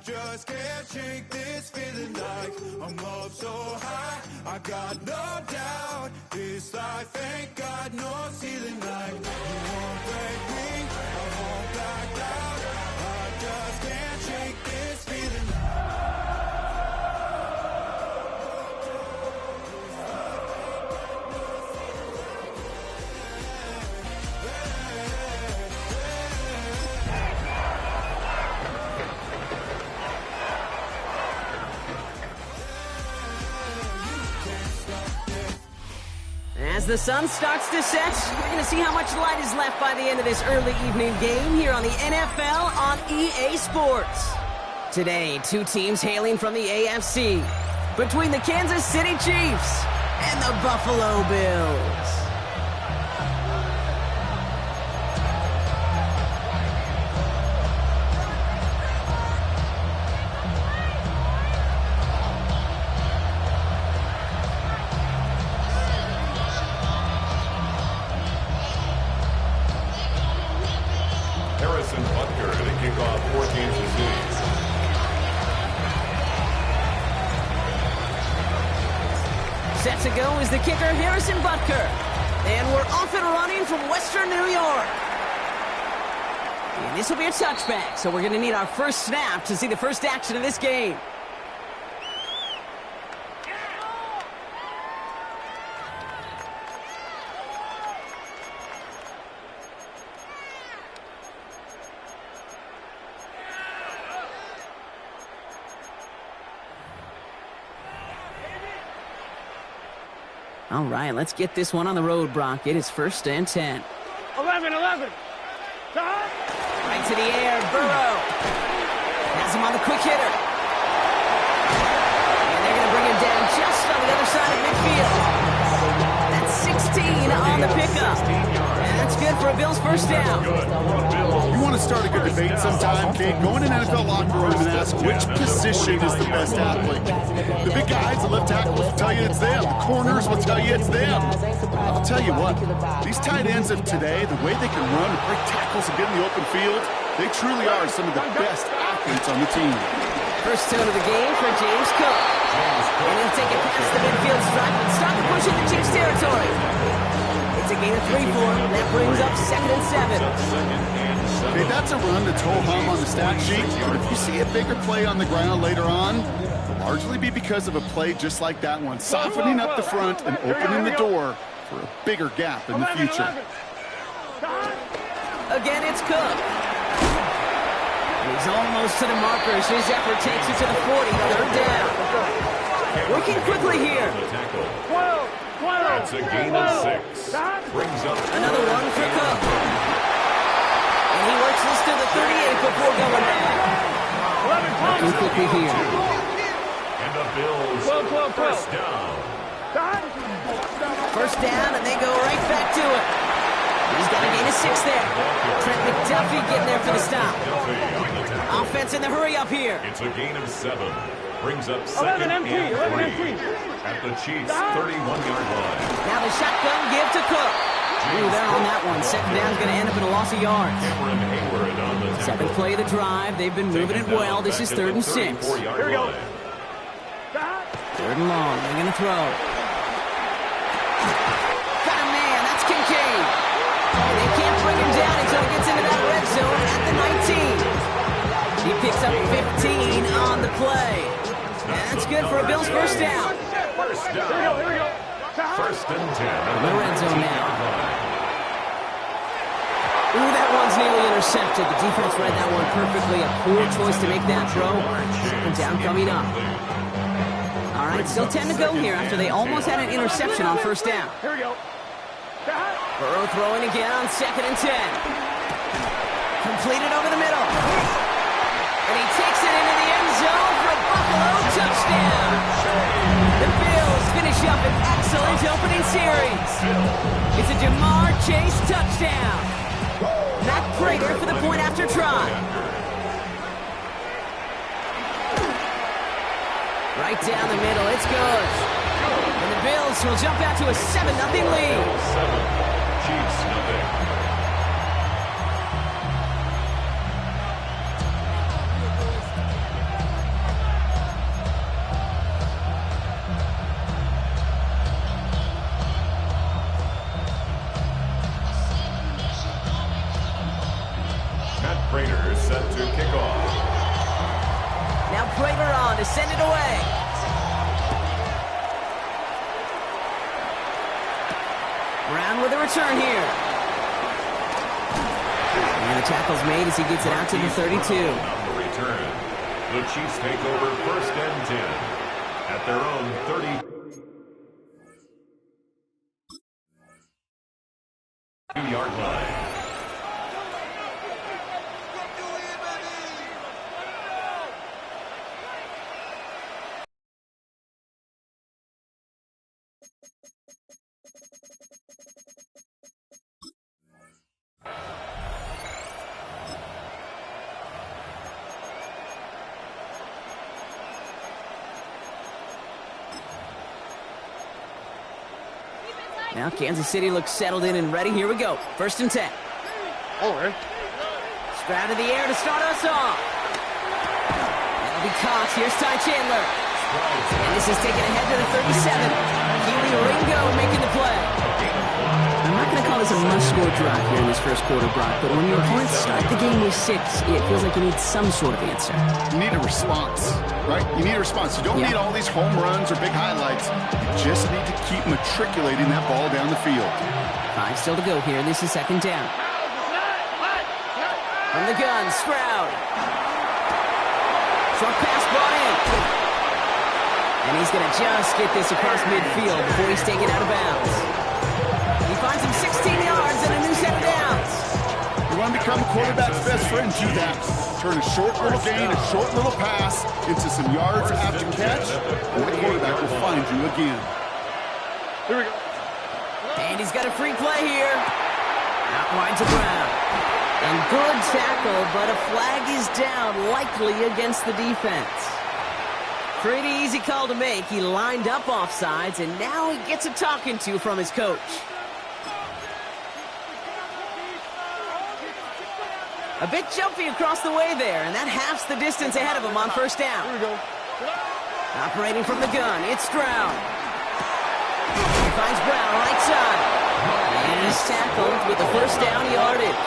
just can't shake this feeling like I'm up so high. I got no doubt this life ain't got no ceiling like you won't break me, I won't back down. I just can't shake this feeling. As the sun starts to set, we're going to see how much light is left by the end of this early evening game here on the NFL on EA Sports. Today, two teams hailing from the AFC, between the Kansas City Chiefs and the Buffalo Bills. Set to go is the kicker, Harrison Butker. And we're off and running from Western New York. And this will be a touchback, so we're going to need our first snap to see the first action of this game. All right, let's get this one on the road, Brock. It is 1st and 10. 11. Right to the air, Burrow. Has him on the quick hitter. And they're going to bring him down just on the other side of midfield. That's 16 on the pickup. And that's good for a Bills first down. You want to start a good debate sometime, Kate? Go in an NFL locker room and ask which position is the best athlete. The big guys, the left tackles will tell you it's them. The corners will tell you it's them. I'll tell you what, these tight ends of today, the way they can run and break tackles and get in the open field, they truly are some of the best athletes on the team. First tone of the game for James Cook. And he'll take it past the midfield stripe and start to push in the Chiefs' territory. It's a gain of 3 for him. That brings up 2nd and 7. Okay, that's a run that's ho-hum on the stat sheet, but if you see a bigger play on the ground later on, it'll largely be because of a play just like that one, softening up the front and opening the door for a bigger gap in the future. Again, it's Cook. He's almost to the markers. His effort takes it to the 40, 3rd down. Working quickly here. 12. That's a gain of 6. Brings up another one for Cook. And he works this to the 38 before going back. Working quickly here. And the Bills first down. First down, and they go right back to it. He's got a gain of 6 there. Trent McDuffie getting there for the stop. Offense in the hurry up here. It's a gain of 7. Brings up 2nd and 3 at the Chiefs' 31-yard line. Now the shotgun give to Cook. Ooh, they're on that one. 2nd down's going to end up in a loss of yards. 7th play of the drive. They've been moving it well. This is 3rd and 6. Here we go. 3rd and long. They're going to throw. Got a man. That's Kincaid. They can't bring him down until he gets into that red zone at the 19. He picks up 15 on the play. That's good for a Bills first down. First down. Here we go. 1st and 10. In the red zone now. Ooh, that one's nearly intercepted. The defense read that one perfectly. A poor choice to make that throw. 2nd down coming up. All right, still 10 to go here after they almost had an interception on 1st down. Here we go. Burrow throwing again on 2nd and 10. Completed over the middle. And he takes it into the end zone for a Buffalo touchdown. The Bills finish up an excellent opening series. It's a Jamar Chase touchdown. Matt Prater for the point after try. Right down the middle, it's good. And the Bills will jump out to a 7-0 lead. 7, Chiefs nothing. set to kick off. Now Prater on to send it away. Brown with a return here. And the tackle's made as he gets it out to the 32. On the return, the Chiefs take over 1st and 10 at their own 32-yard line. Now Kansas City looks settled in and ready. Here we go. 1st and 10. Stroud to the air to start us off. That'll be Cox. Here's Ty Chandler. And this is taken ahead to the 37. Keely Ringo making the play. I'm not going to call this a must-score drive here in this first quarter, Brock, but when your opponents start the game with 6, it feels like you need some sort of answer. You need a response, right? You need a response. You don't need all these home runs or big highlights. You just need to keep matriculating that ball down the field. 5 still to go here. This is 2nd down. From the gun, Stroud. Short pass brought in. And he's going to just get this across midfield before he's taken out of bounds. He finds him 16 yards and a new set of downs. You want to become a quarterback's best friend, do that. Turn a short little gain, a short little pass into some yards after catch, and the quarterback will find you again. Here we go. And he's got a free play here. Out wide to Brown. And good tackle, but a flag is down, likely against the defense. Pretty easy call to make. He lined up offsides, and now he gets a talking to from his coach. A bit jumpy across the way there, and that halves the distance ahead of him on 1st down. Here we go. Operating from the gun, it's Stroud. He finds Brown right side. And he's tackled with the 1st down yardage.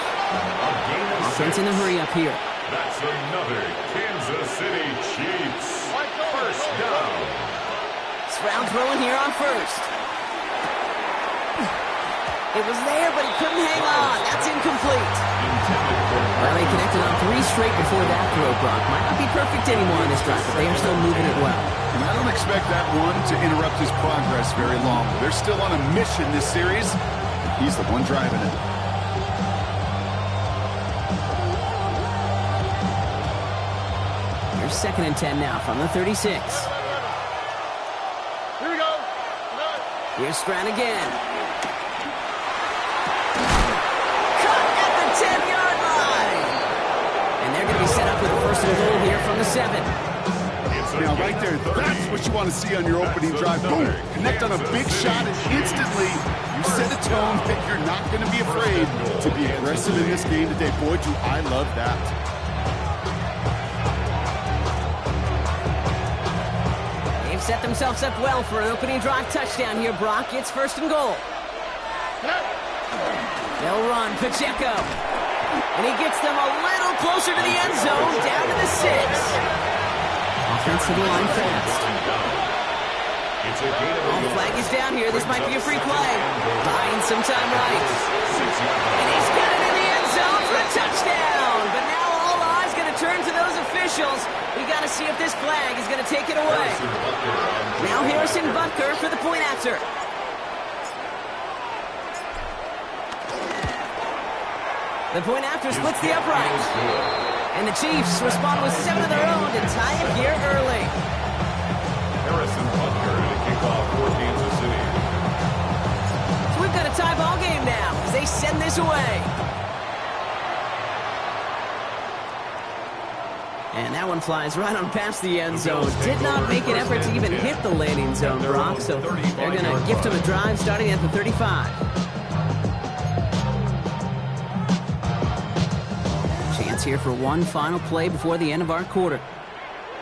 Offense in a hurry up here. That's another Kansas City Chiefs 1st down. Stroud throwing here on 1st. It was there, but he couldn't hang on. That's incomplete. Well, they connected on 3 straight before that throw, Brock. Might not be perfect anymore on this drive, but they are still moving it well. And I don't expect that one to interrupt his progress very long. They're still on a mission this series. He's the one driving it. Here's 2nd and 10 now from the 36. Here we go. Here's Stroud again. Cut at the 10-yard line. And they're going to be set up with a 1st and goal here from the 7. Now, right there, that's what you want to see on your opening drive. Boom, connect on a big shot, and instantly you set a tone that you're not going to be afraid to be aggressive in this game today. Boy, do I love that. They've set themselves up well for an opening drive touchdown here, Brock. It's 1st and goal. They'll run, Pacheco. And he gets them a little closer to the end zone, down to the 6. Offensive line fast. Flag is down here. This might be a free play. Buying some time right. And he's got it in the end zone for a touchdown. But now all eyes going to turn to those officials. We got to see if this flag is going to take it away. Now Harrison Butker for the point after. The point after splits the upright. And the Chiefs respond with 7 of their own to tie it here early. Harrison Butker to kick off for Kansas City. So we've got a tie ball game now as they send this away. And that one flies right on past the end zone. Did not make an effort to even hit the landing zone, Brock. So they're going to gift him a drive starting at the 35. Here for one final play before the end of our quarter.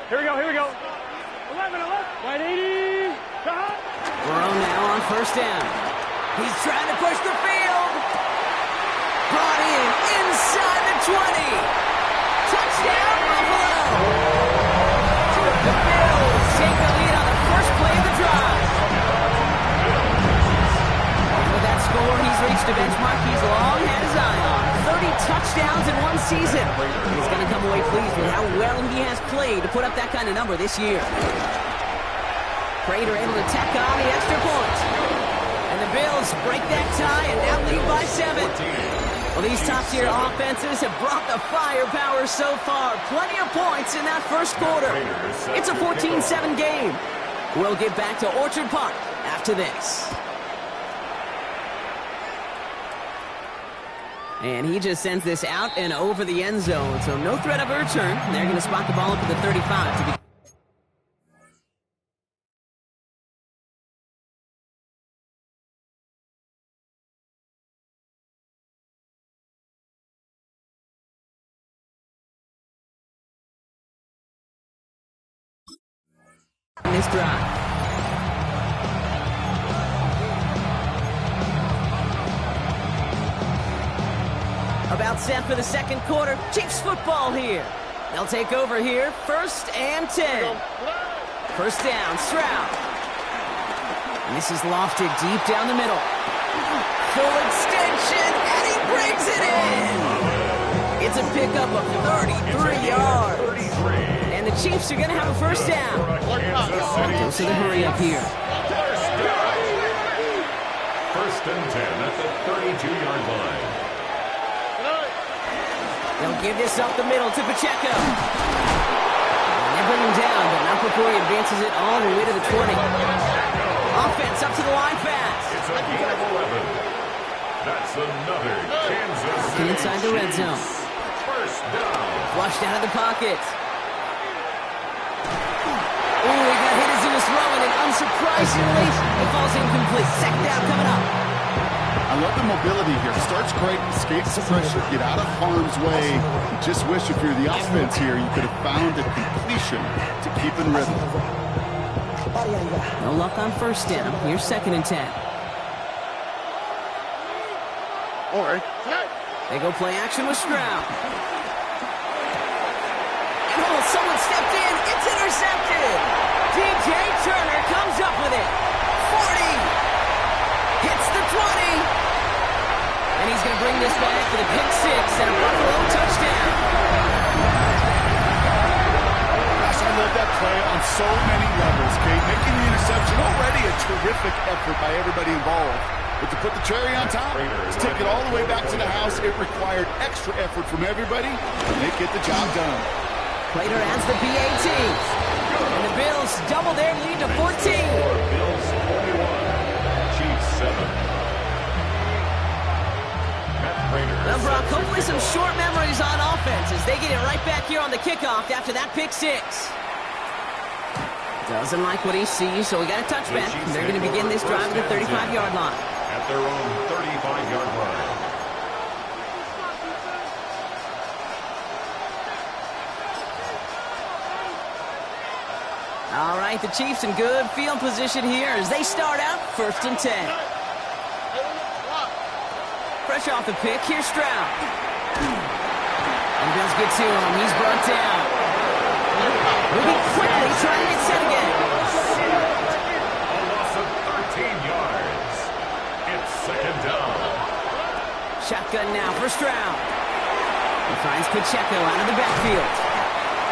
Here we go, here we go. 11, 180. Burrow now on 1st down. He's trying to push the field. Brought in inside the 20. a benchmark he's long had his eye on. 30 touchdowns in one season. He's going to come away pleased with how well he has played to put up that kind of number this year. Prater able to tack on the extra point. And the Bills break that tie and now lead by 7. Well, these top-tier offenses have brought the firepower so far. Plenty of points in that first quarter. It's a 14-7 game. We'll get back to Orchard Park after this. And he just sends this out and over the end zone, so no threat of a return. They're going to spot the ball up at the 35 to be. This drive. About set for the second quarter. Chiefs football here. They'll take over here. 1st and 10. First down, Stroud. And this is lofted deep down the middle. Full extension, and he brings it in. It's a pickup of 33 yards. And the Chiefs are going to have a first down. Goes to the hurry up here. First and 10 at the 32-yard line. They'll give this up the middle to Pacheco. And they bring him down, but not before he advances it all the way to the 20. Offense up to the line fast. It's a gain of 11. That's another Kansas City inside the red zone. First down. Flushed out of the pocket. Ooh, he got hit as he was throwing, and unsurprisingly, it falls incomplete. Second down coming up. I love the mobility here. Starts great, escapes the pressure, get out of harm's way. You just wish if you're the offense here, you could have found a completion to keep in rhythm. No luck on first down. Here's 2nd and 10. All right. They go play action with Stroud. Oh, someone stepped in. It's intercepted. DJ Turner comes up with it. 40. Hits the 20. And he's going to bring this back for the pick 6 and a Buffalo touchdown. Gosh, I love that play on so many levels, Kate. Making the interception already a terrific effort by everybody involved. But to put the cherry on top, to take it all the way back to the house, it required extra effort from everybody, and they get the job done. Prater adds the PAT. And the Bills double their lead to 14. Bills 41. Chiefs 7. Well, Brock, hopefully some short memories on offense as they get it right back here on the kickoff after that pick 6. Doesn't like what he sees, so we got a touchback. They're going to begin this drive at the 35-yard line. At their own 35-yard line. All right, the Chiefs in good field position here as they start out 1st and 10. Fresh off the pick, here's Stroud. And Bills get to him. He's brought down. Moving quickly, trying to get set again. A loss of 13 yards. It's 2nd down. Shotgun now for Stroud. He finds Pacheco out of the backfield.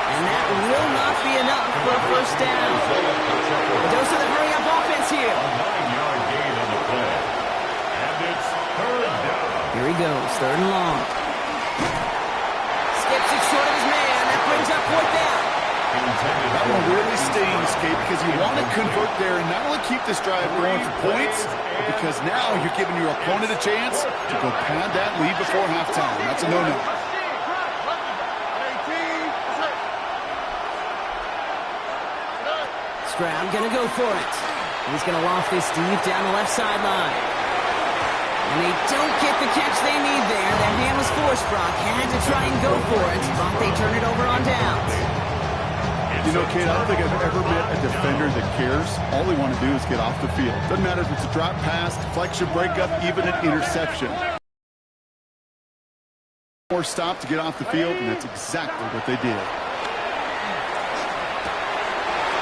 And that will not be enough for a first down. The dose of the hurry-up offense here. A 9-yard gain on the play. And it's 3rd down. Here he goes, 3rd and long. Skips it short of his man. That brings up 4th down. That one really stings, Kate, because you want to convert there and not only keep this drive going for points, but because now you're giving your opponent a chance to go pad that lead before halftime. That's a no-no. Stroud gonna go for it. He's gonna loft this deep down the left sideline. And they don't get the catch they need there. That hand was forced, Brock. Had to try and go for it, but they turn it over on downs. You know, Kate, I don't think I've ever met a defender that cares. All they want to do is get off the field. Doesn't matter if it's a drop pass, deflection, breakup, even an interception. Or stop to get off the field, and that's exactly what they did.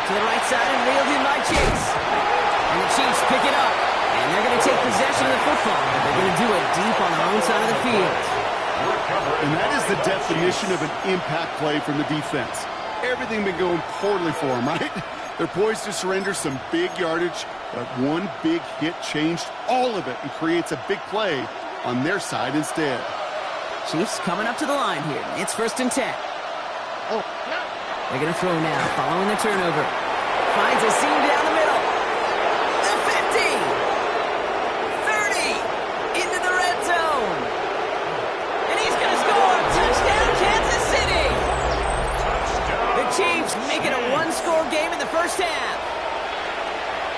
To the right side and reeled in by Chase. And the Chiefs pick it up. And And they're going to take possession of the football, but they're going to do it deep on their own side of the field. And that is the definition of an impact play from the defense. Everything been going poorly for them, right? They're poised to surrender some big yardage, but one big hit changed all of it and creates a big play on their side instead. Chiefs coming up to the line here. It's 1st and 10. They're going to throw now, following the turnover. Finds a seam down the middle. The 50. 30. Into the red zone. And he's going to score. Touchdown, Kansas City. The Chiefs make it a one-score game in the first half.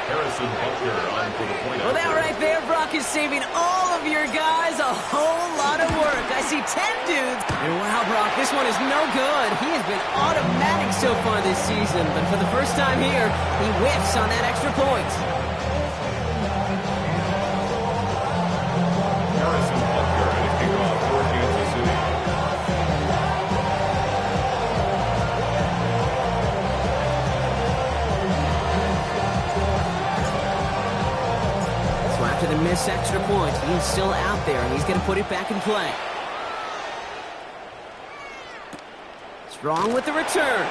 Harrison Butker on for the point. Well, that right there, Brock, is saving all of your guys a whole lot of work. I see 10 dudes. And wow, Brock, this one is no good. He has been automatic so far this season, but for the first time here, he whiffs on that extra point. Harrison Butker and a kickoff for Kansas City. After the missed extra point, he's still out there, and he's going to put it back in play. Strong with the return.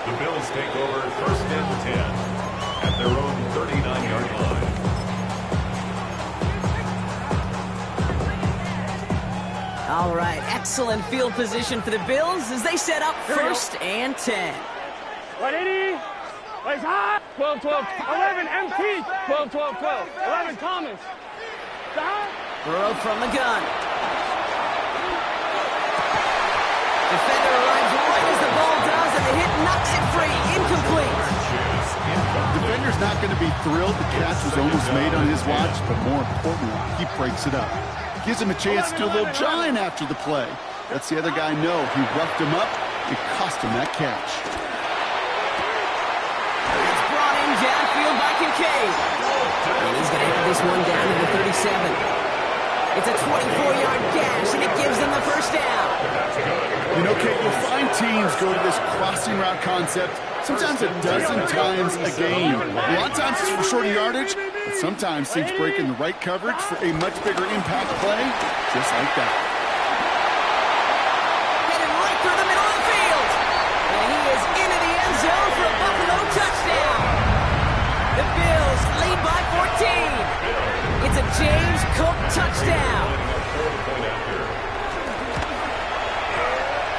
The Bills take over 1st and 10 at their own 39-yard line. All right, excellent field position for the Bills as they set up 1st and 10. 180. Place high. 12, 12. 11, MT. 12, 12, 12. 11, Thomas. Stop. Burrow from the gun. Defender arrives right as the ball does, and the hit knocks it free. Incomplete. Defender's not going to be thrilled the catch was almost made on his watch, but more importantly, he breaks it up. Gives him a chance to do a little jawing after the play. Lets the other guy know he roughed him up. It cost him that catch. Downfield by Kincaid. And he's going to have this one down to the 37. It's a 24-yard gash, and it gives them the first down. You know, Kate, you'll find teams go to this crossing route concept sometimes a dozen times a game. A lot of times it's for shorter yardage, but sometimes teams break in the right coverage for a much bigger impact play, just like that. Headed right through the middle of the field. And he is into the end zone for a Buffalo touchdown. The Bills lead by 14. It's a James Cook touchdown.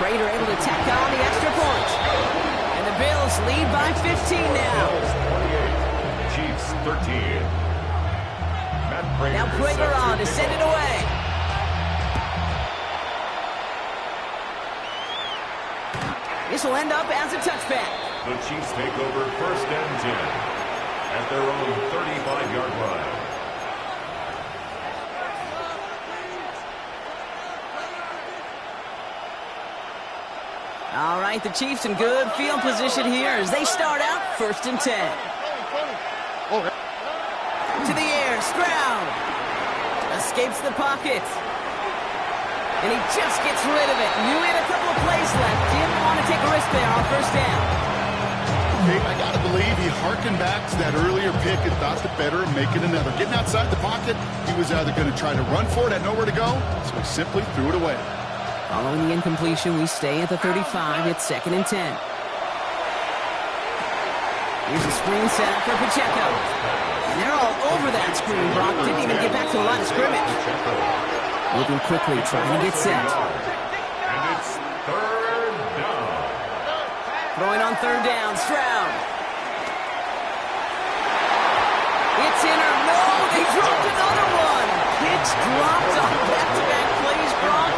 Prater able to tack on the extra point. And the Bills lead by 15 now. Chiefs 13. Now Prater on to send it away. This will end up as a touchback. The Chiefs take over 1st and 10 at their own 35-yard line. All right, the Chiefs in good field position here as they start out 1st and 10. To the air, Stroud. Escapes the pocket. And he just gets rid of it. Knew he had a couple of plays left. Didn't want to take a risk there on 1st down. Hey, I got to believe he harkened back to that earlier pick and thought the better of making another. Getting outside the pocket, he was either going to try to run for it, had nowhere to go, so he simply threw it away. Following the incompletion, we stay at the 35. It's 2nd and 10. Here's a screen set up for Pacheco. And they're all over that screen. Brock didn't even get back to the line of scrimmage. Moving quickly, trying to get set. And it's 3rd down. Throwing on 3rd down, Stroud. It's in or no, they dropped another one. Pitch dropped on back-to-back plays, Brock.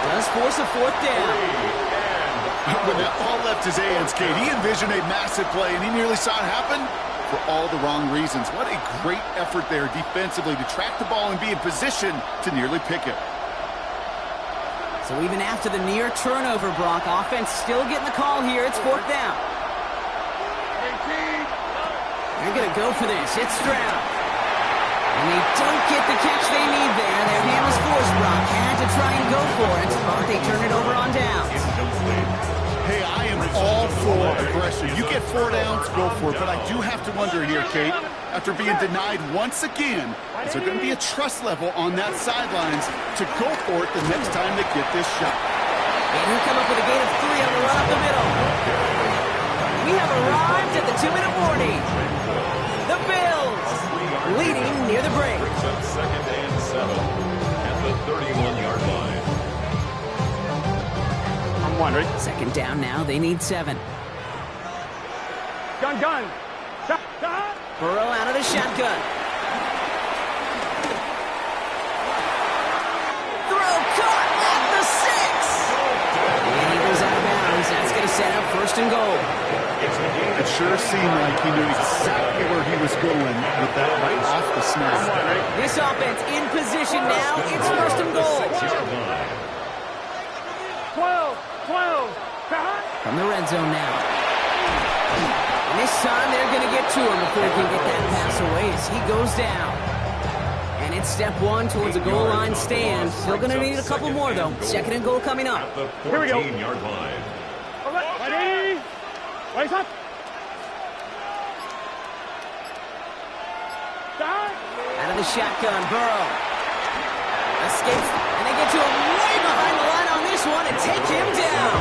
Does force a 4th down. When that ball left his hands, Kate, he envisioned a massive play, and he nearly saw it happen for all the wrong reasons. What a great effort there defensively to track the ball and be in position to nearly pick it. So even after the near turnover, Brock, offense still getting the call here. It's 4th down. They're going to go for this. It's Stroud. And they don't get the catch they need there. Their hand was forced, Brock. Had to try and go for it, but they turn it over on downs. Hey, I am all for aggression. You get 4 downs, go for it. But I do have to wonder here, Kate, after being denied once again, is there going to be a trust level on that sidelines to go for it the next time they get this shot? And he'll come up with a gain of 3 on the run up the middle. We have arrived at the 2-minute warning. The Bills leading near the break. Brings up 2nd and 7 at the 31-yard line. On 1, right? 2nd down now. They need 7. Gun. Shot. Burrow out of the shotgun. Throw caught at the 6. And he goes out of bounds. That's going to set up 1st and goal. It sure seemed like he knew exactly where he was going with that right off the snap. This offense in position now. It's 1st and goal. 12. From the red zone now. And this time they're going to get to him before he can get that pass away as he goes down. And it's step 1 towards a goal line stand. Still going to need a couple more, though. 2nd and goal coming up. At the Here we go. 14-yard line. Ready? Raise up. Out of the shotgun, Burrow. Escapes, and they get to him way behind the line on this one and take him down.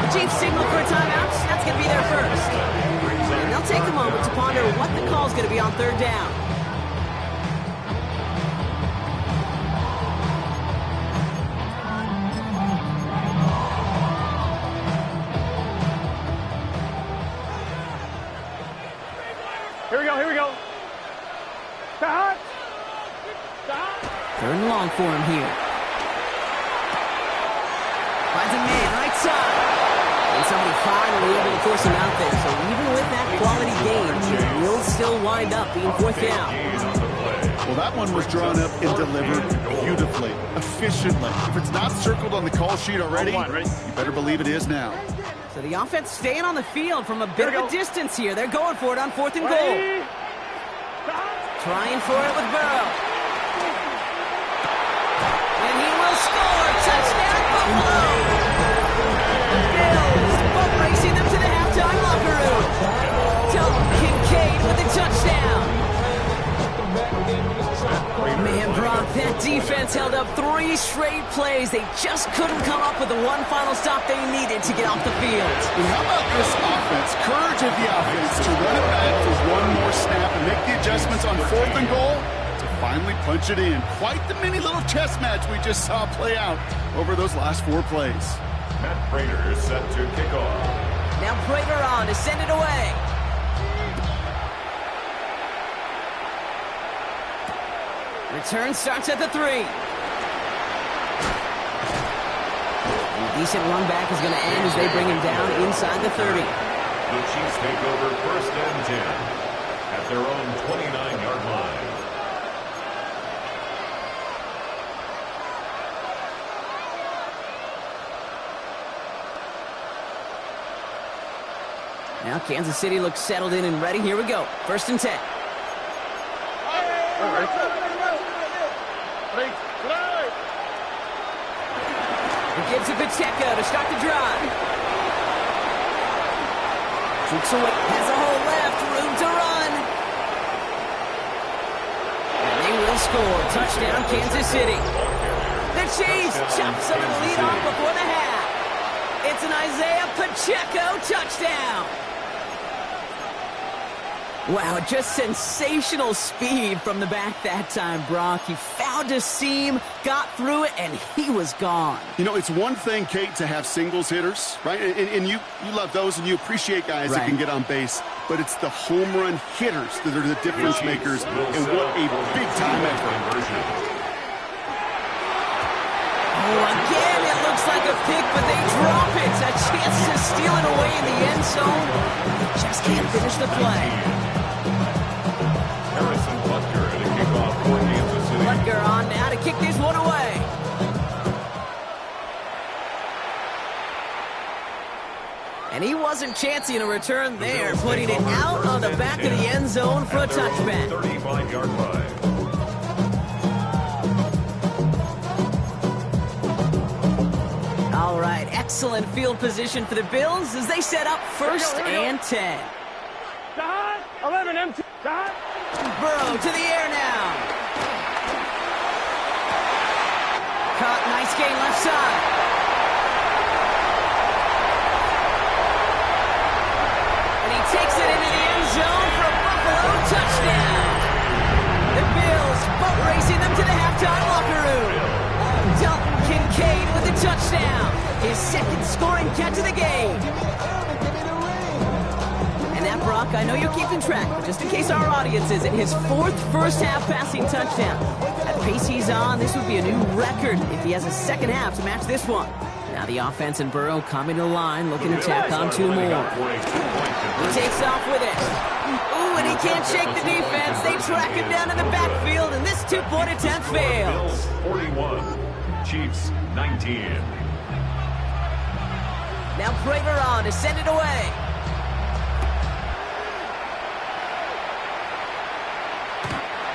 The Chiefs signal for a timeout. That's going to be their first. And they'll take a moment to ponder what the call's going to be on 3rd down. Here we go. Stop. 3rd and long for him here. Finds a man right side. And somebody finally able to force him out there. So even with that quality gain, he will still wind up being 4th down. Well, that one was drawn up and delivered beautifully, efficiently. If it's not circled on the call sheet already, you better believe it is now. So the offense staying on the field from a bit of a distance here. They're going for it on 4th and goal. Trying for it with Burrow. And he will score. Touchdown, Buffalo! Bills both racing them to the halftime locker room. Dalton Kincaid with the touchdown. Man, Brock, that defense held up 3 straight plays. They just couldn't come up with the one final stop they needed to get off the field. And how about this offense? Courage of the offense to run it back for one more snap and make the adjustments on 4th and goal to finally punch it in. Quite the mini little chess match we just saw play out over those last 4 plays. Matt Prater is set to kick off. Now Prater on to send it away. Return starts at the 3. And a decent run back is going to end as they bring him down inside the 30. The Chiefs take over 1st and 10 at their own 29-yard line. Now Kansas City looks settled in and ready. Here we go. 1st and 10. He gives it Pacheco to start the drive. Shoots away, has a hole left, room to run. And they will score. Touchdown, Kansas City. The Chiefs chop some of the lead off before the half. It's an Isaiah Pacheco touchdown. Wow, just sensational speed from the back that time, Brock. He found a seam, got through it, and he was gone. You know, it's one thing, Kate, to have singles hitters, right? And you love those, and you appreciate guys that can get on base. But it's the home run hitters that are the difference makers, and what a big-time effort. Oh, again, it looks like a pick, but they drop it. A chance to steal it away in the end zone. They just can't finish the play. Butker on now to kick this one away. And he wasn't chancing a return there, putting it out on the back of the end zone for a touchback. 35-yard line. All right, excellent field position for the Bills as they set up first and 10. 11 MT. Burrow to the air now. Caught, nice gain left side. And he takes it into the end zone for a Buffalo touchdown. The Bills boat racing them to the halftime locker room. Dalton Kincaid with the touchdown. His second scoring catch of the game. And that, Brock, I know you're keeping track, but just in case our audience isn't, his fourth first-half passing touchdown. At the pace he's on, this would be a new record if he has a second half to match this one. Now the offense and Burrow coming to the line, looking to tack on two more. He takes off with it. Ooh, and he can't shake the defense. They track him down in the backfield, and this two-point attempt fails. 41, Chiefs 19. Now Prater on to send it away.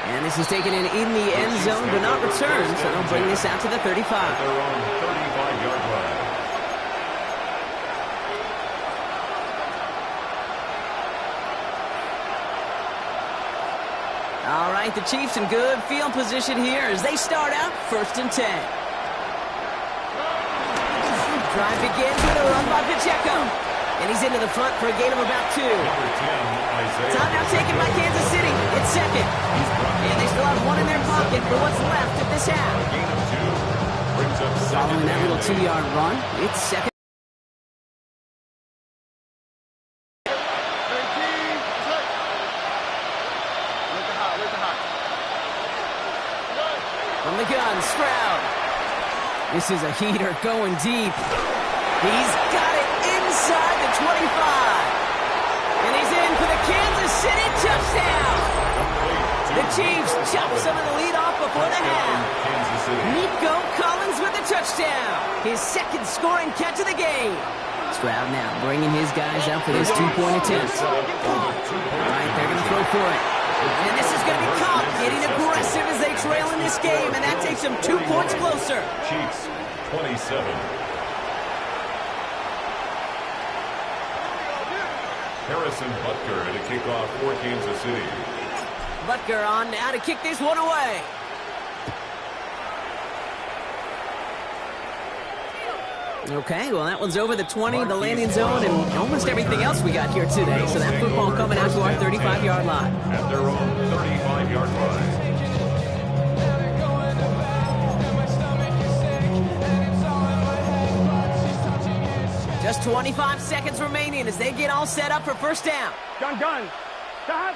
And this is taken in the end zone, but not returned, so they'll bring this out to the 35. At their own 35-yard line. All right, the Chiefs in good field position here as they start out first and 10. Drive begins with a run by Pacheco. And he's into the front for a gain of about 2. Time now taken by Kansas City. It's second. And they still have one in their pocket for what's left of this half. Gain of 2. Brings up second. Following that little 2-yard run, it's second. From the gun, Stroud. This is a heater going deep. He's got it inside the 25. And he's in for the Kansas City touchdown. The Chiefs chop some of the lead off before the half. Nico Collins with the touchdown. His second scoring catch of the game. Stroud now bringing his guys out for this two-point attempt. All right, they're going to throw for it. And this is going to be caught, getting aggressive as they trail in this game, and that takes them 2 points closer. Chiefs 27. Harrison Butker to kick off for Kansas City. Butker on now to kick this one away. Okay, well, that one's over the 20, the landing zone, and almost everything else we got here today. So that football coming out to our 35-yard line. At their own 35-yard line. Just 25 seconds remaining as they get all set up for first down. Gun. Stop.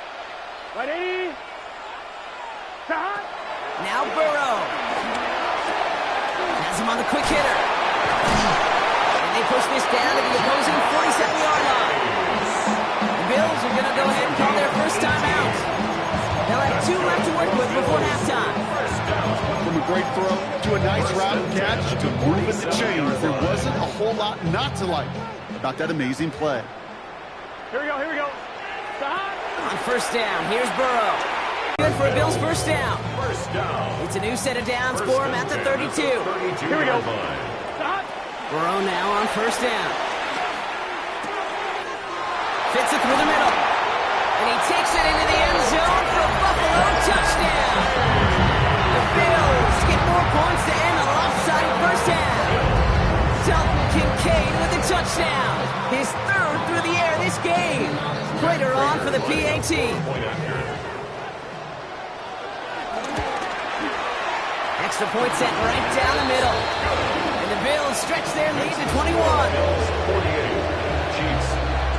Ready. Stop. Now Burrow. Has him on the quick hitter. And they push this down to the opposing 47-yard line. The Bills are going to go ahead and call their first time out. They'll have 2 left to work with before halftime. From a great throw to a nice route and catch to moving the chains, there wasn't a whole lot not to like about that amazing play. Here we go. Stop. On first down, here's Burrow. Good for a Bills first down. First down. It's a new set of downs for him at the 32. Here we go. Stop. Burrow now on first down. Fits it through the middle. And he takes it into the end zone for a Buffalo touchdown. The Bills get more points to end a lopsided first half. Dalton Kincaid with the touchdown. His third through the air this game. Prater on for the PAT. Extra point set right down the middle. And the Bills stretch their lead to 21. Bills 48, Chiefs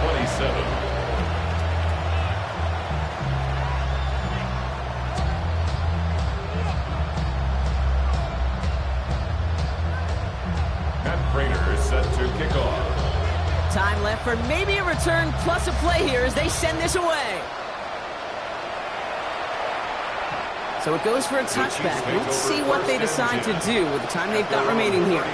27. Prater is set to kick off. Time left for maybe a return plus a play here as they send this away. So it goes for a touchback. Let's see what they decide to do with the time they've got remaining here.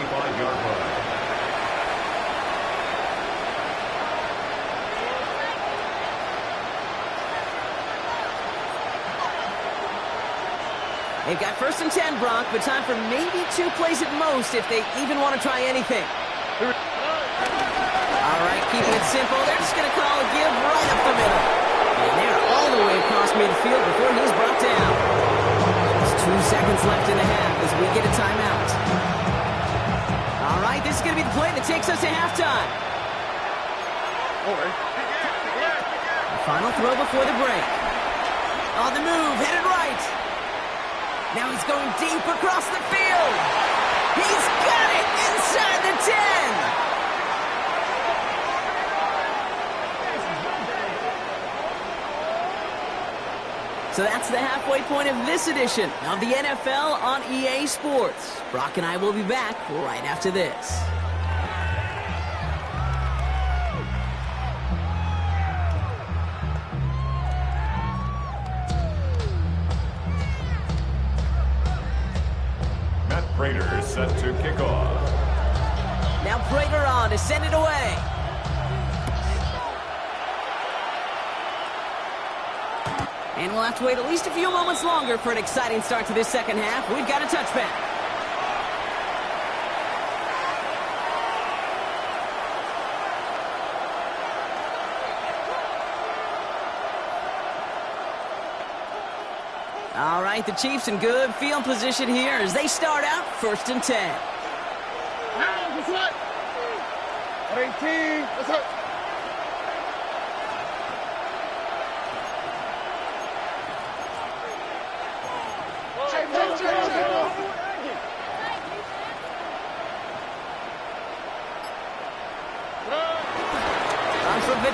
They've got first and 10, Brock, but time for maybe 2 plays at most if they even want to try anything. All right, keeping it simple. They're just going to call a give right up the middle. And they're all the way across midfield before he's brought down. There's 2 seconds left in the half as we get a timeout. All right, this is going to be the play that takes us to halftime. The final throw before the break. On the move, headed right. Now he's going deep across the field. He's got it inside the 10. So that's the halfway point of this edition of the NFL on EA Sports. Brock and I will be back right after this. Matt Prater set to kick off. Now Prater on to send it away. And we'll have to wait at least a few moments longer for an exciting start to this second half. We've got a touchback. All right, the Chiefs in good field position here as they start out 1st and 10. That's right. 18. That's right.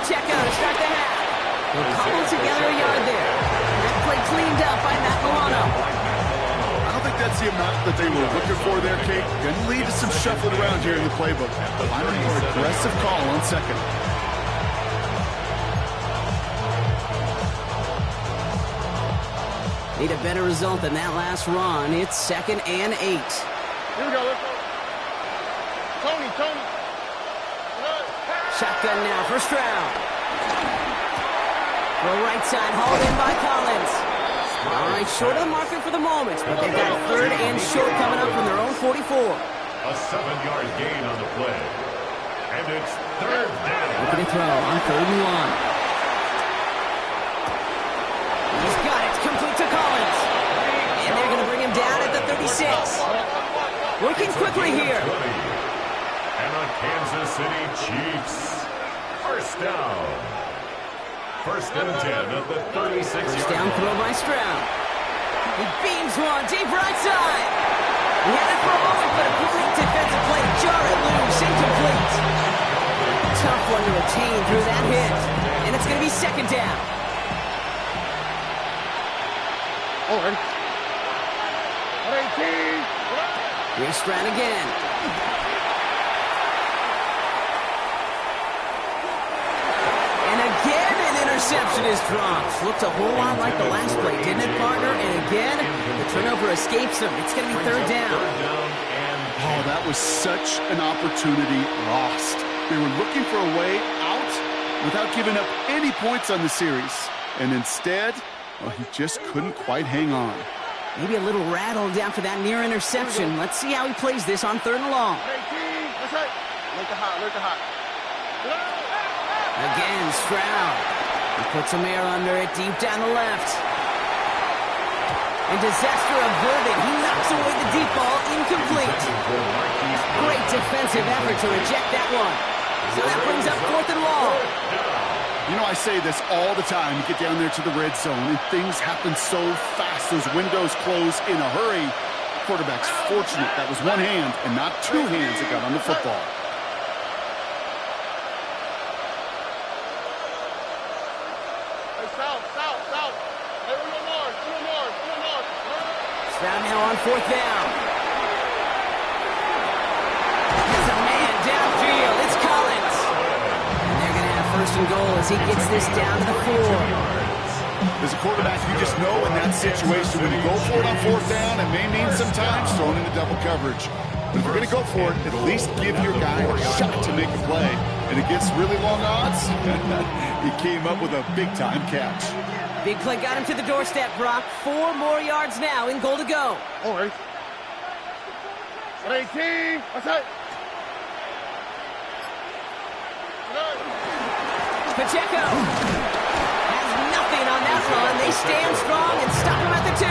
Pacheco to start the half. We'll cobble together a yard there. That play cleaned up by Matt Milano. I don't think that's the amount that they were looking for there, Kate. Going to lead to some shuffling around here in the playbook. Find a more aggressive call on second. Need a better result than that last run. It's 2nd and 8. Here we go. Let's go. Tony. Shotgun now for Stroud. The right side hauled in by Collins. All right, short of the marker for the moment, but they've got 3rd and short coming up from their own 44. A 7-yard gain on the play. And it's 3rd down. Looking to throw on 3rd and 1. He's got it. Complete to Collins. And they're going to bring him down at the 36. Working quickly here. And the Kansas City Chiefs. 1st down. 1st and 10 at the 36-yard line. Down throw by Stroud. He beams one deep right side. He had it for a moment, but a great defensive play to jar it loose. Incomplete. Tough one to retain through that hit. And it's going to be 2nd down. All right. 18. Here's Stroud again. And again, an interception is dropped. Looked a whole lot like the last play, didn't it, partner? And again, the turnover escapes him. It's going to be 3rd down. Oh, that was such an opportunity lost. They were looking for a way out without giving up any points on the series. And instead, well, he just couldn't quite hang on. Maybe a little rattled after that near interception. Let's see how he plays this on 3rd and long. 18. That's right. Look the hot. Again, Stroud. He puts some air under it deep down the left. And disaster averted. He knocks away the deep ball, incomplete. Great defensive effort to reject that one. So that brings up 4th and long. You know, I say this all the time. You get down there to the red zone, and things happen so fast. Those windows close in a hurry. The quarterback's fortunate that was one hand and not 2 hands that got on the football. Stroud now on 4th down. There's a man downfield. It's Collins. And they're going to have 1st and goal as he gets this down to the 4. As a quarterback, you just know in that situation when you go for it on 4th down, it may mean sometimes thrown into double coverage. But if you're going to go for it, at least give your guy a shot to make a play. And against really long odds, he came up with a big-time catch. Big play got him to the doorstep, Brock. 4 more yards now in goal to go. All right. 18. That's it. Pacheco has nothing on that run. They stand strong and stop him at the 2.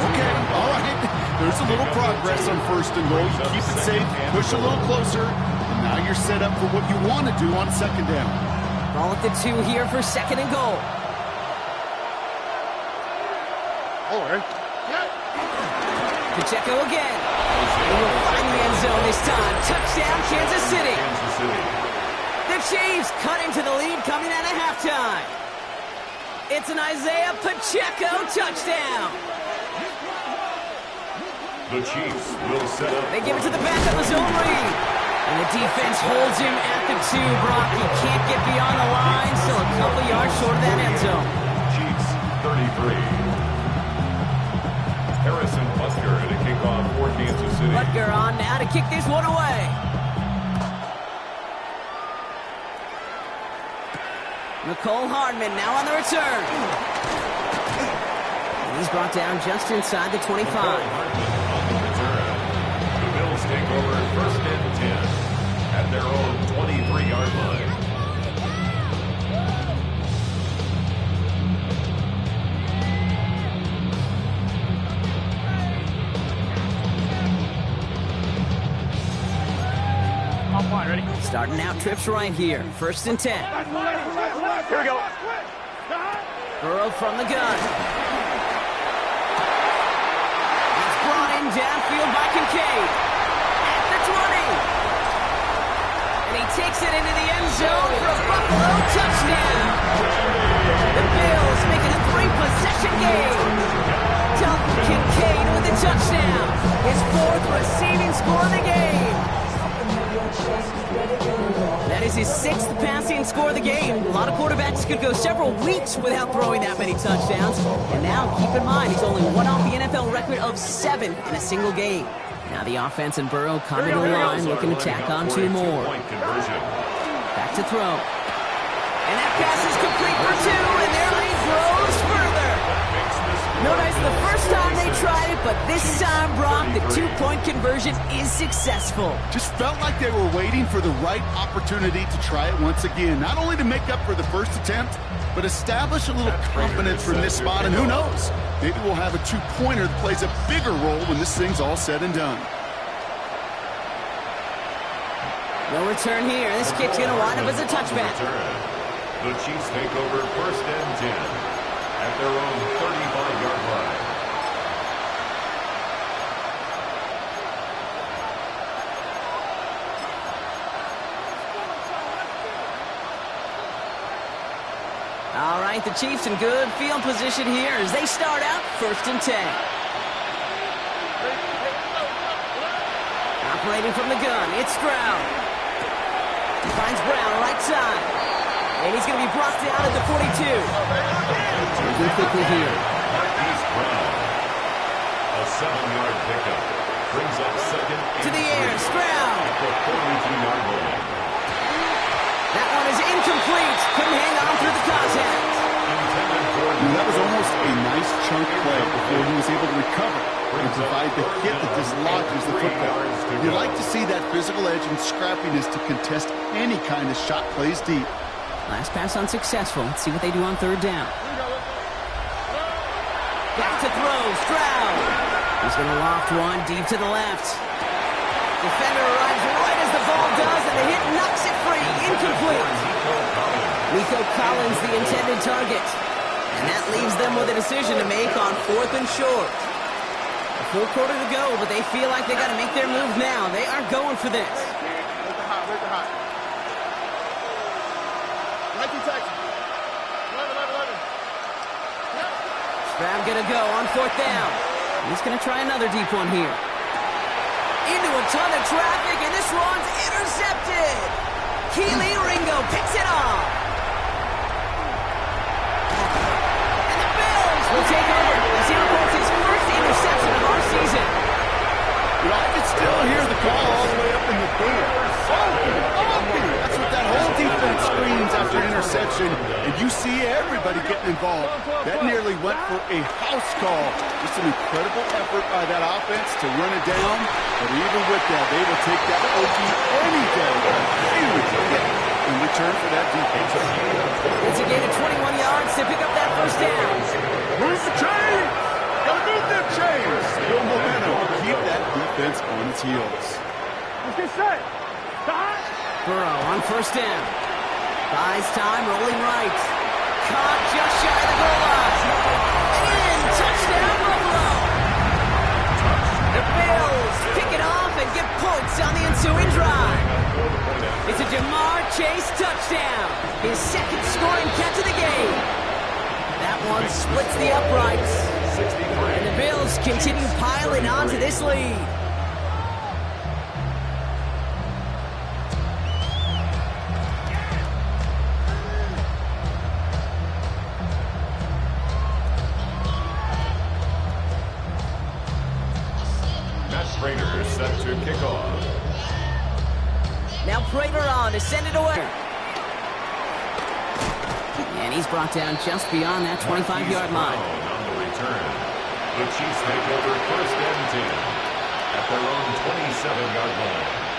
Okay, all right. There's a little progress on 1st and goal. You keep it safe, push a little closer, and now you're set up for what you want to do on 2nd down. Ball at the 2 here for 2nd and goal. All right. Pacheco again. He will find the end zone this time. Touchdown, Kansas City. The Chiefs cut into the lead coming out of halftime. It's an Isaiah Pacheco touchdown. The Chiefs will set up. They give it to the back of the zone read. And the defense holds him at the 2, Brock. He can't get beyond the line, still a couple yards short of that end zone. Chiefs 33. Harrison Butker to kick off for Kansas City. Butker on now to kick this one away. Nicole Hardman now on the return. And he's brought down just inside the 25. The Bills take over 1st and 10 at their own 23-yard line. Ready? Starting out trips right here. 1st and 10. Here we go. Burrow from the gun. It's brought in downfield by Kincaid. At the 20. And he takes it into the end zone for a Buffalo touchdown. The Bills make it a 3-possession game. Dalton Kincaid with the touchdown. His 4th receiving score of the game. That is his 6th passing score of the game. A lot of quarterbacks could go several weeks without throwing that many touchdowns. And now, keep in mind, he's only one off the NFL record of 7 in a single game. Now the offense and Burrow come to the line, looking to tack on 2 more. Back to throw. And that pass is complete for 2, and their lead grows further. Notice the first time they tried it, but this time, Brock, the 2-point conversion is successful. Just felt like they were waiting for the right opportunity to try it once again. Not only to make up for the first attempt, but establish a little confidence from this spot. And who knows, maybe we'll have a 2-pointer that plays a bigger role when this thing's all said and done. No return here. This kick's going to wind up as a touchback. The Chiefs take over 1st and 10 at their own 35-yard line. All right, the Chiefs in good field position here as they start out 1st and 10. Operating from the gun, it's Stroud. He finds Brown right side. And he's going to be brought down at the 42. Moving quickly here. Marquise Brown. A 7-yard pickup. Brings up 2nd to the air, Stroud. At the 42-yard line. That one is incomplete. Couldn't hang on through the contact. That was almost a nice chunk play before he was able to recover and provide the hit that dislodges the football. You like to see that physical edge and scrappiness to contest any kind of shot plays deep. Last pass unsuccessful. Let's see what they do on 3rd down. Back to throw, Stroud. He's going to loft one deep to the left. Defender arrives right as the ball does, and the hit knocks it free. Incomplete. Nico Collins, the intended target. And that leaves them with a decision to make on 4th and short. A full quarter to go, but they feel like they got to make their move now. They are going for this. Stroud gonna go on 4th down. He's gonna try another deep one here. Into a ton of traffic, and this one's intercepted. Keely Ringo picks it off. And the Bills will take over as he reports his first interception of our season. You know, I can still hear the call all the way up in the booth. That's what that whole defense screams after interception, and You see everybody getting involved. That nearly went for a house call. Just an incredible effort by that offense to run it down. But even with that, they will take that OT any day. Huge in return for that defense. It's a gain of 21 yards to pick up that first down. Move the chain! Gotta move them chains! Still momentum. Keep that defense on its heels. Let's get set. Stop. Burrow on first down. Buys time, rolling right. Caught just shy of the goal line. In, touchdown, Buffalo. The Bills pick it off and get points on the ensuing drive. It's a Jamar Chase touchdown. His second scoring catch of the game. That one splits the uprights. And the Bills continue piling on to this lead. Prater set to kick off. Now Prater on to send it away. And he's brought down just beyond that 25-yard line. On the return. The Chiefs take over first and 10 at their own 27-yard line.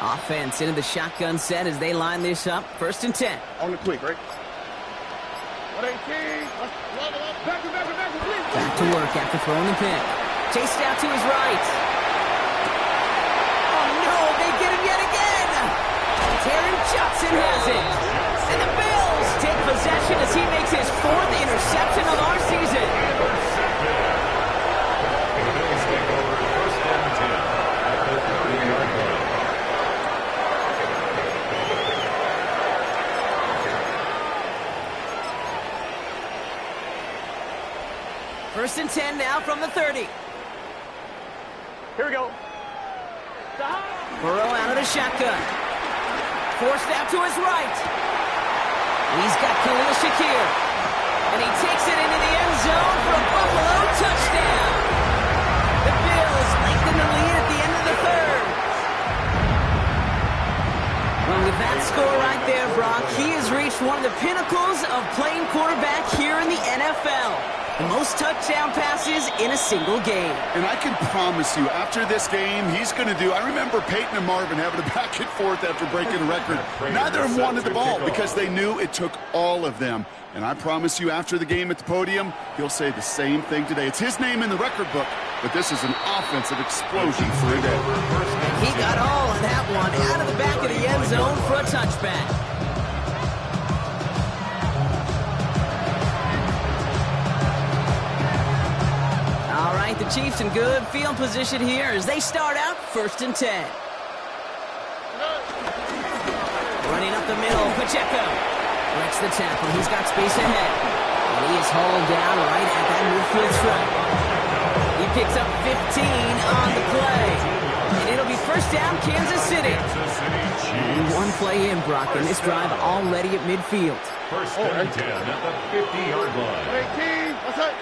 Offense into the shotgun set as they line this up. First and 10. On the quick, right? 118. Back to work after throwing the pick. Chased out to his right. Oh no, they get him yet again. Taron Johnson has it. And the Bills take possession as he makes his fourth interception of our season. The Bills take over first and 10 at the 30-yard line. First and 10 now from the 30. Here we go. Stop. Burrow out of the shotgun. Forced out to his right. He's got Khalil Shakir. And he takes it into the end zone for a Buffalo touchdown. The Bills lengthen the lead at the end of the third. Well, with that score right there, Brock, he has reached one of the pinnacles of playing quarterback here in the NFL. The most touchdown passes in a single game. And I can promise you, after this game, he's going to do... I remember Peyton and Marvin having a back and forth after breaking a record. Neither of them wanted the ball because they knew it took all of them. And I promise you, after the game at the podium, he'll say the same thing today. It's his name in the record book, but this is an offensive explosion for a day. He got all of that one out of the back of the end zone for a touchback. All right, the Chiefs in good field position here as they start out first and 10. Running up the middle, Pacheco breaks the tackle. He's got space ahead. And he is hauled down right at that midfield stripe. He picks up 15 on the play. And it'll be first down, Kansas City. Only one play in, Brock, and this drive already at midfield. First and 10 at the 50-yard line. 18. What's that?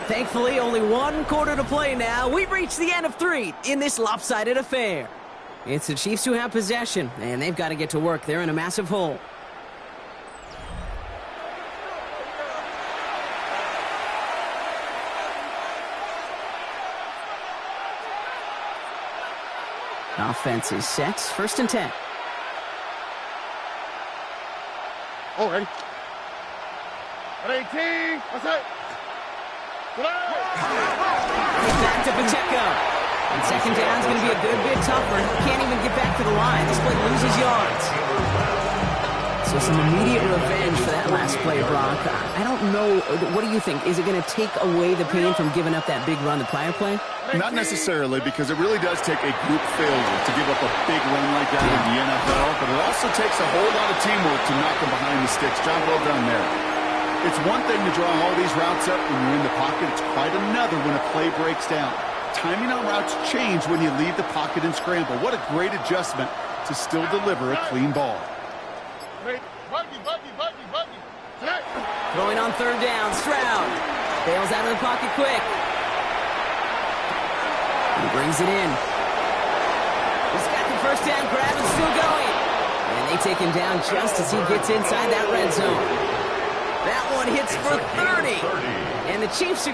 Thankfully, only one quarter to play now. We've reached the end of 3 in this lopsided affair. It's the Chiefs who have possession, and they've got to get to work. They're in a massive hole. Offense is set. First and 10. All ready. 18. What's that? Back to Pacheco. And second down is going to be a good bit tougher. Can't even get back to the line. This play loses yards. So some immediate revenge for that last play, Brock. I don't know. What do you think? Is it going to take away the pain from giving up that big run the prior play? Not necessarily, because it really does take a group failure to give up a big run like that in the NFL, but it also takes a whole lot of teamwork to knock them behind the sticks. Job well done there. It's one thing to draw all these routes up when you're in the pocket. It's quite another when a play breaks down. Timing on routes change when you leave the pocket and scramble. What a great adjustment to still deliver a clean ball. Throwing on third down, Stroud bails out of the pocket quick. He brings it in. He's got the first down grab and still going. And they take him down just as he gets inside that red zone. That one hits for 30. And the Chiefs are